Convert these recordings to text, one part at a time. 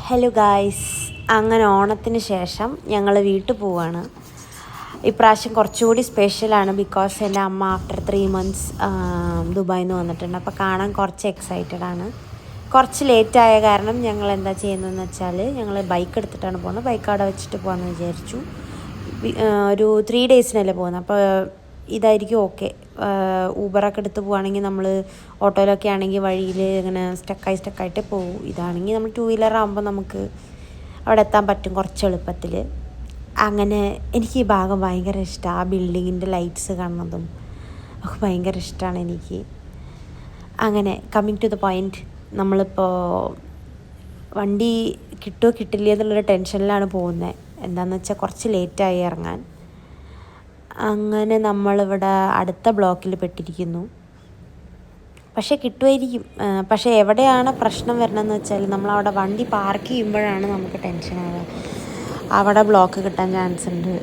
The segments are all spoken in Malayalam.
ഹലോ ഗായ്സ്, അങ്ങനെ ഓണത്തിന് ശേഷം ഞങ്ങൾ വീട്ടിൽ പോവുകയാണ്. ഇപ്രാവശ്യം കുറച്ചുകൂടി സ്പെഷ്യലാണ്. ബിക്കോസ് എൻ്റെ അമ്മ ആഫ്റ്റർ 3 months ദുബായിൽ നിന്ന് വന്നിട്ടുണ്ട്. അപ്പോൾ കാണാൻ കുറച്ച് എക്സൈറ്റഡ് ആണ്. കുറച്ച് ലേറ്റായ കാരണം ഞങ്ങൾ എന്താ ചെയ്യുന്നതെന്ന് വെച്ചാൽ ഞങ്ങൾ ബൈക്ക് എടുത്തിട്ടാണ് പോകുന്നത്. ബൈക്ക് അവിടെ വെച്ചിട്ട് പോകാമെന്ന് വിചാരിച്ചു. ഒരു 3 daysനല്ലേ പോകുന്നത്. അപ്പോൾ ഇതായിരിക്കും ഓക്കെ. ഊബറൊക്കെ എടുത്ത് പോവുകയാണെങ്കിൽ നമ്മൾ ഓട്ടോയിലൊക്കെ ആണെങ്കിൽ വഴിയിൽ ഇങ്ങനെ സ്റ്റക്കായിട്ട് പോകും. ഇതാണെങ്കിൽ നമ്മൾ 2 wheeler ആകുമ്പോൾ നമുക്ക് അവിടെ എത്താൻ പറ്റും കുറച്ച് എളുപ്പത്തിൽ. അങ്ങനെ എനിക്ക് ഈ ഭാഗം ഭയങ്കര ഇഷ്ടമാണ്. ആ ബിൽഡിങ്ങിൻ്റെ ലൈറ്റ്സ് കാണുന്നതും ഒക്കെ ഭയങ്കര ഇഷ്ടമാണ് എനിക്ക്. അങ്ങനെ കമ്മിങ് ടു ദ പോയിൻറ്റ്, നമ്മളിപ്പോൾ വണ്ടി കിട്ടുമോ കിട്ടില്ല എന്നുള്ളൊരു ടെൻഷനിലാണ് പോകുന്നത്. എന്താണെന്ന് വെച്ചാൽ കുറച്ച് ലേറ്റായി ഇറങ്ങാൻ. അങ്ങനെ നമ്മളിവിടെ അടുത്ത ബ്ലോക്കിൽ പെട്ടിരിക്കുന്നു. പക്ഷേ കിട്ടുമായിരിക്കും. പക്ഷേ എവിടെയാണ് പ്രശ്നം വരണമെന്ന് വെച്ചാൽ നമ്മളവിടെ വണ്ടി പാർക്ക് ചെയ്യുമ്പോഴാണ് നമുക്ക് ടെൻഷനാവുക. അവിടെ ബ്ലോക്ക് കിട്ടാൻ ചാൻസ് ഉണ്ട്.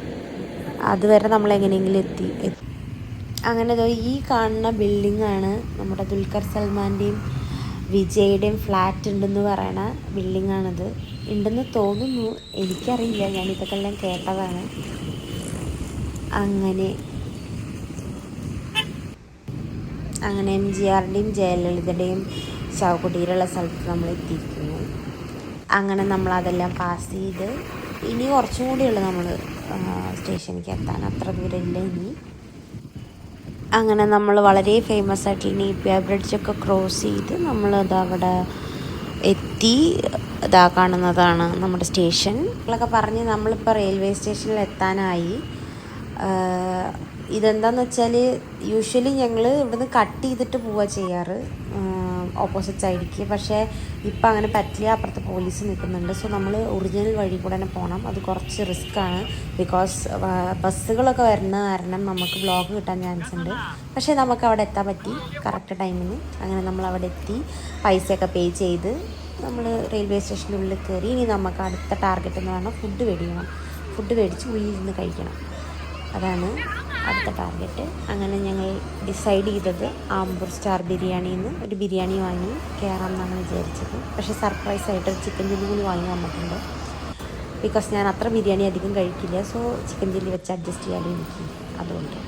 അതുവരെ നമ്മളെങ്ങനെയെങ്കിലും എത്തി. അങ്ങനെ ഈ കാണുന്ന ബിൽഡിങ്ങാണ് നമ്മുടെ ദുൽഖർ സൽമാൻ്റെയും വിജയുടെയും ഫ്ലാറ്റ് ഉണ്ടെന്ന് പറയണ ബിൽഡിങ്ങാണിത്. ഉണ്ടെന്ന് തോന്നുന്നു, എനിക്കറിയില്ല, ഞാനിതൊക്കെ എല്ലാം കേട്ടതാണ്. അങ്ങനെ MGRൻ്റെയും ജയലളിതയുടെയും ശവകുടീരമുള്ള സ്ഥലത്ത് നമ്മൾ എത്തിയിരിക്കുന്നു. അങ്ങനെ നമ്മളതെല്ലാം പാസ് ചെയ്ത് ഇനി കുറച്ചും കൂടിയുള്ളൂ നമ്മൾ സ്റ്റേഷനിലേക്ക് എത്താൻ. അത്ര ദൂരമില്ല ഇനി. അങ്ങനെ നമ്മൾ വളരെ ഫേമസ് ആയിട്ടുള്ള നേപ്പിയർ ബ്രിഡ്ജൊക്കെ ക്രോസ് ചെയ്ത് നമ്മളത് അവിടെ എത്തി. ഇതാ കാണുന്നതാണ് നമ്മുടെ സ്റ്റേഷൻ. നമ്മളൊക്കെ പറഞ്ഞ് നമ്മളിപ്പോൾ റെയിൽവേ സ്റ്റേഷനിൽ എത്താനായി. ഇതെന്താണെന്ന് വെച്ചാൽ യൂഷ്വലി ഞങ്ങൾ ഇവിടുന്ന് കട്ട് ചെയ്തിട്ട് പോവുക ചെയ്യാറ് ഓപ്പോസിറ്റ് സൈഡിലേക്ക്. പക്ഷേ ഇപ്പം അങ്ങനെ പറ്റില്ല, അപ്പുറത്ത് പോലീസ് നിൽക്കുന്നുണ്ട്. സോ നമ്മൾ ഒറിജിനൽ വഴി കൂടെ തന്നെ പോകണം. അത് കുറച്ച് റിസ്ക്കാണ്. ബിക്കോസ് ബസ്സുകളൊക്കെ വരുന്ന കാരണം നമുക്ക് ബ്ലോക്ക് കിട്ടാൻ ചാൻസ് ഉണ്ട്. പക്ഷേ നമുക്ക് അവിടെ എത്താൻ പറ്റി കറക്റ്റ് ടൈമിന്. അങ്ങനെ നമ്മൾ അവിടെ എത്തി പൈസയൊക്കെ പേ ചെയ്ത് നമ്മൾ റെയിൽവേ സ്റ്റേഷൻ്റെ ഉള്ളിൽ കയറി. ഇനി നമുക്ക് അടുത്ത ടാർഗറ്റ് എന്ന് പറഞ്ഞാൽ ഫുഡ് മേടിക്കണം. ഫുഡ് മേടിച്ച് ഉള്ളിൽ നിന്ന് കഴിക്കണം. അതാണ് അടുത്ത ടാർഗറ്റ്. അങ്ങനെ ഞങ്ങൾ ഡിസൈഡ് ചെയ്തത് ആമ്പൂർ സ്റ്റാർ ബിരിയാണിയിൽ നിന്ന് ഒരു ബിരിയാണി വാങ്ങി കയറാമെന്നാണ് വിചാരിച്ചത്. പക്ഷേ സർപ്രൈസായിട്ട് ചിക്കൻ ചില്ലി കൂടി വാങ്ങി വന്നിട്ടുണ്ട്. ബിക്കോസ് ഞാൻ അത്ര ബിരിയാണി അധികം കഴിക്കില്ല. സോ ചിക്കൻ ചില്ലി വെച്ച് അഡ്ജസ്റ്റ് ചെയ്യാനും എനിക്ക് അതുകൊണ്ട്.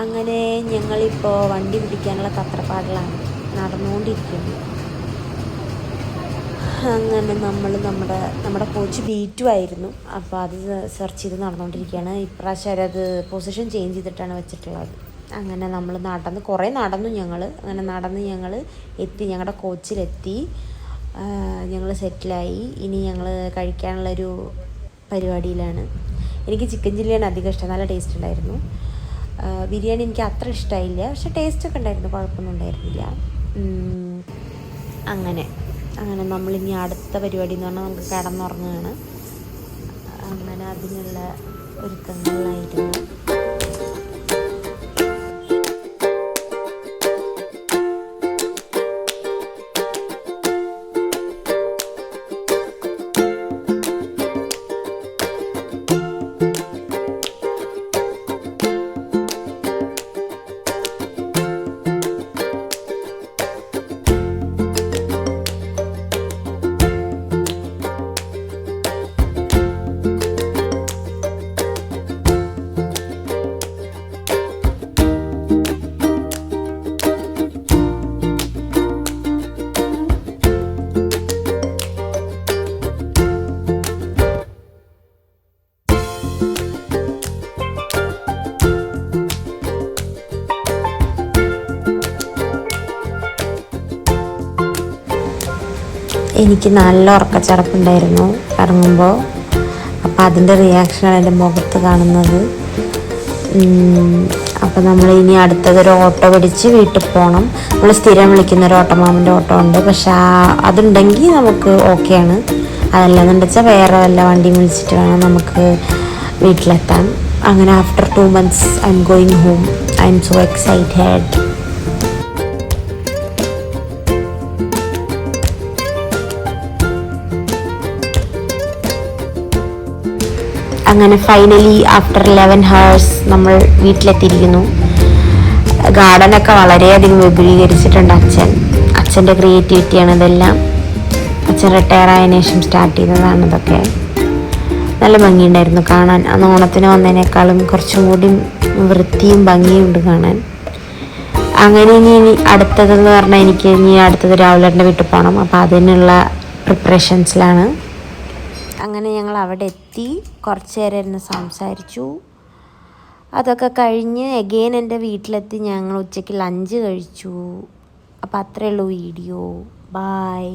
അങ്ങനെ ഞങ്ങളിപ്പോൾ വണ്ടി പിടിക്കാനുള്ള തത്രപ്പാടിലാണ് നടന്നുകൊണ്ടിരിക്കുന്നത്. അങ്ങനെ നമ്മൾ നമ്മുടെ കോച്ച് B2 ആയിരുന്നു. അപ്പോൾ അത് സെർച്ച് ചെയ്ത് നടന്നുകൊണ്ടിരിക്കുകയാണ്. ഇപ്രാവശ്യം അത് പൊസിഷൻ ചേഞ്ച് ചെയ്തിട്ടാണ് വെച്ചിട്ടുള്ളത്. അങ്ങനെ നമ്മൾ കുറേ നടന്നു ഞങ്ങൾ. അങ്ങനെ ഞങ്ങൾ എത്തി, ഞങ്ങളുടെ കോച്ചിലെത്തി. ഞങ്ങൾ സെറ്റിലായി. ഇനി ഞങ്ങൾ കഴിക്കാനുള്ളൊരു പരിപാടിയിലാണ്. എനിക്ക് ചിക്കൻ ചില്ലിയാണ് അധികം ഇഷ്ടം. നല്ല ടേസ്റ്റ് ഉണ്ടായിരുന്നു. ബിരിയാണി എനിക്ക് അത്ര ഇഷ്ടമായില്ല, പക്ഷേ ടേസ്റ്റൊക്കെ ഉണ്ടായിരുന്നു, കുഴപ്പമൊന്നും ഉണ്ടായിരുന്നില്ല. അങ്ങനെ നമ്മളിനി അടുത്ത പരിപാടി എന്ന് പറഞ്ഞാൽ നമുക്ക് കിടന്നുറങ്ങുകയാണ്. അങ്ങനെ അതിനുള്ള ഒരുക്കങ്ങളിലായിരുന്നു. എനിക്ക് നല്ല ഉറക്കച്ചടപ്പുണ്ടായിരുന്നു ഇറങ്ങുമ്പോൾ. അപ്പോൾ അതിൻ്റെ റിയാക്ഷനാണ് എൻ്റെ മുഖത്ത് കാണുന്നത്. അപ്പോൾ നമ്മൾ ഇനി അടുത്തതൊരു ഓട്ടോ പിടിച്ച് വീട്ടിൽ പോകണം. നമ്മൾ സ്ഥിരം വിളിക്കുന്നൊരു ഓട്ടോമാമൻ്റെ ഓട്ടോ ഉണ്ട്. പക്ഷേ അതുണ്ടെങ്കിൽ നമുക്ക് ഓക്കെയാണ്. അതല്ലാന്ന് വെച്ചാൽ വേറെ വല്ല വണ്ടിയും വിളിച്ചിട്ട് വേണം നമുക്ക് വീട്ടിലെത്താൻ. അങ്ങനെ after 2 months I am going home. I M so excited. അങ്ങനെ ഫൈനലി ആഫ്റ്റർ 11 hours നമ്മൾ വീട്ടിലെത്തിയിരിക്കുന്നു. ഗാർഡനൊക്കെ വളരെയധികം വിപുലീകരിച്ചിട്ടുണ്ട് അച്ഛൻ്റെ ക്രിയേറ്റിവിറ്റിയാണ് ഇതെല്ലാം. അച്ഛൻ റിട്ടയർ ആയതിനു ശേഷം സ്റ്റാർട്ട് ചെയ്തതാണ് ഇതൊക്കെ. നല്ല ഭംഗിയുണ്ടായിരുന്നു കാണാൻ. അന്ന് ഓണത്തിന് വന്നതിനേക്കാളും കുറച്ചും കൂടി വൃത്തിയും ഭംഗിയും ഉണ്ട് കാണാൻ. അങ്ങനെ ഇനി അടുത്തതെന്ന് പറഞ്ഞാൽ എനിക്ക് ഇനി അടുത്തത് രാഹുലേട്ടൻ്റെ വീട്ടിൽ പോകണം. അപ്പോൾ അതിനുള്ള പ്രിപ്പറേഷൻസിലാണ്. അങ്ങനെ ഞങ്ങൾ അവിടെ എത്തി, കുറച്ച് നേരം ഇരുന്ന് സംസാരിച്ചു. അതൊക്കെ കഴിഞ്ഞ് എഗെയിൻ എൻ്റെ വീട്ടിലെത്തി. ഞങ്ങൾ ഉച്ചയ്ക്ക് ലഞ്ച് കഴിച്ചു. അപ്പോൾ അത്രയേ ഉള്ളൂ വീഡിയോ. ബായ്.